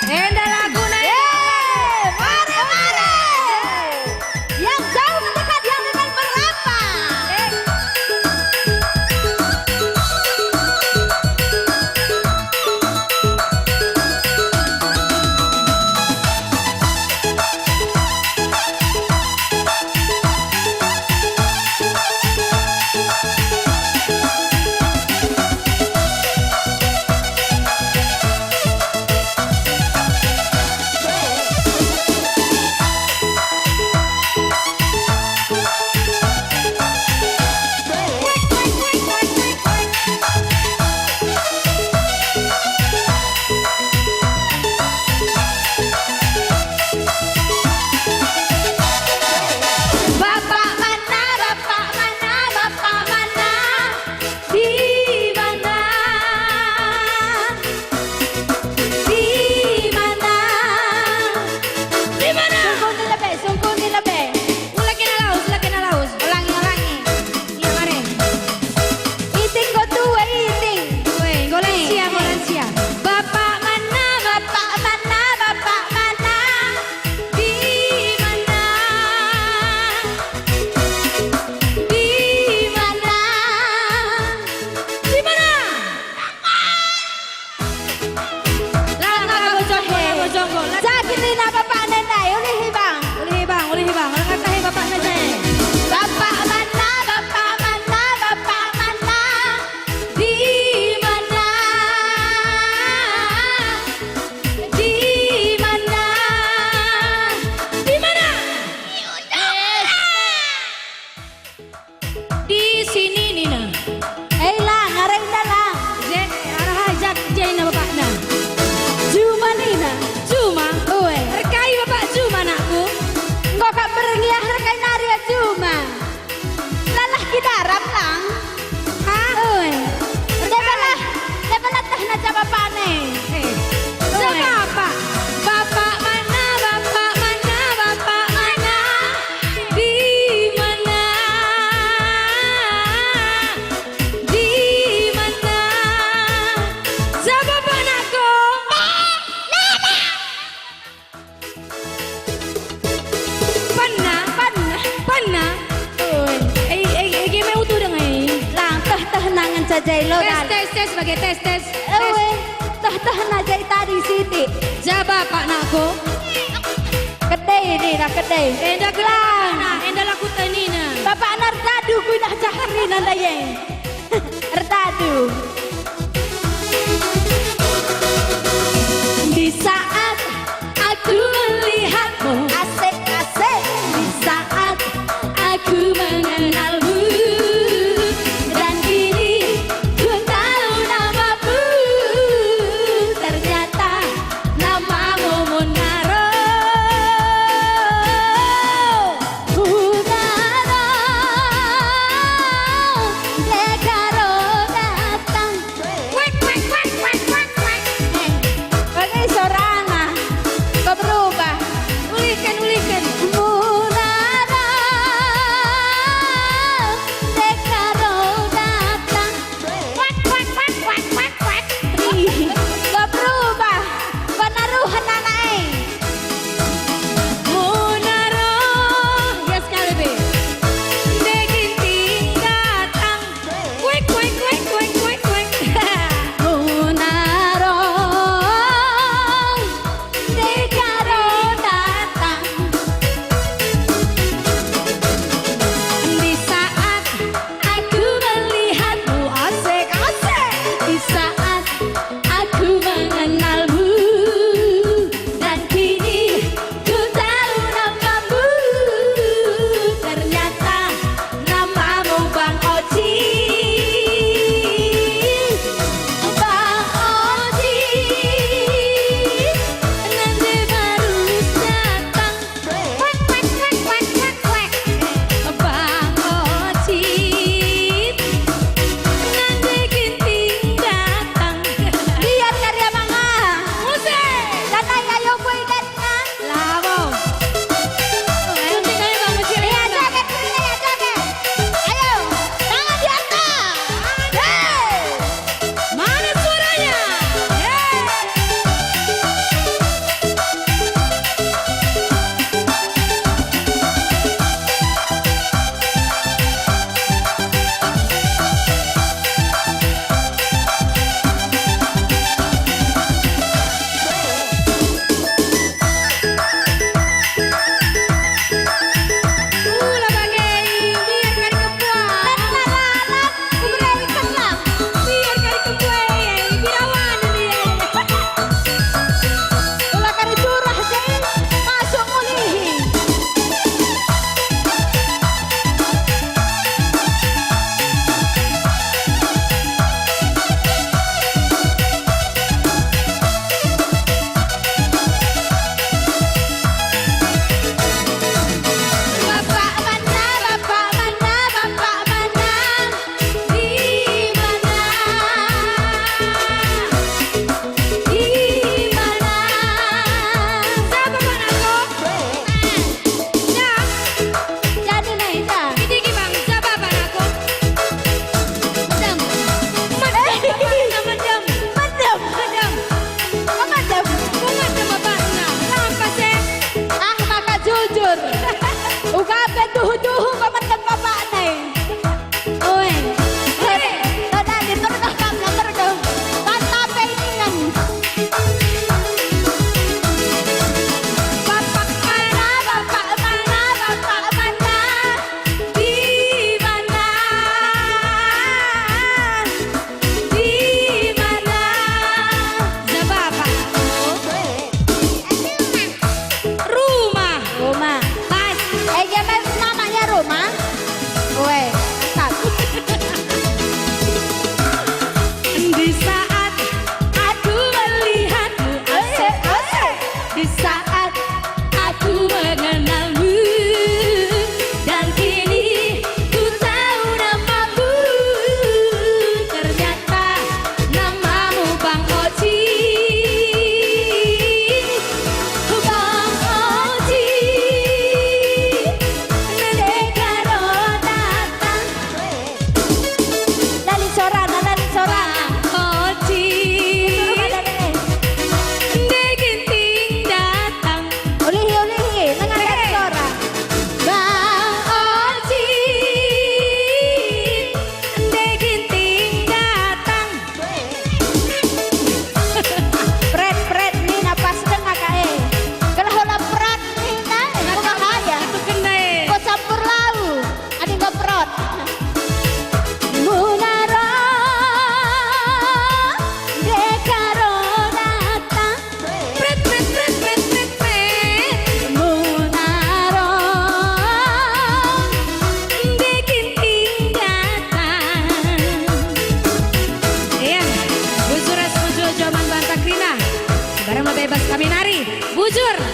Enda lagu naik. Mari, mari. Yang jauh mendekat, yang dekat berapa? Bapak mana, bapak mana, bapak mana? Di mana? Di mana? Di mana? Sungguh ni lebih. Ulagi na laus. Ulangi, ulangi. Iya mari. Iting ko tuwe, iting. Weh, golansia, golansia. Bapak mana, bapak mana, bapak mana? Di mana? Di mana? Di mana? Lang lagu jonggo, lagu jonggo. Sakit ni na bapak nenay, uli hibang. Ulih bang. Lang katahin bapak na dyan. Bapak mana, bapak mana, bapak mana? Di mana? Di mana? Di mana? Di sini Nina. Lang, ngaring na lang. Jen, arah hajat jen na bapak na. Cuma Nina. Cuma. Uwe. Rekai bapak cuma anakku. Engkau kak berengiah rekai naria cuma. Lalah kidarap lang. Hah? Uwe. Lebalah teh na jawab pane. Siapa bapak? Bapak mana? Bapak mana? Bapak mana? Di mana? Di mana? Siapa anakku? Panna. Game utuh dengan ini. Lang teh nangan cajai lo dal. Tes sebagai tes. Uwe. Teh najai tadi siti. Siapa pak nakku? Kedai ini dah kedai. Enda gelang. Enda laku tenina. Bapak nardadu kui dah jahri nanda ye. Nardadu. Di saat aku melihatmu asik-asik. Di saat aku mengenalmu dan kini ku tahu namamu. Ternyata namamu Munaro. Munaro, lekaro datang atas kami nari. Bujur.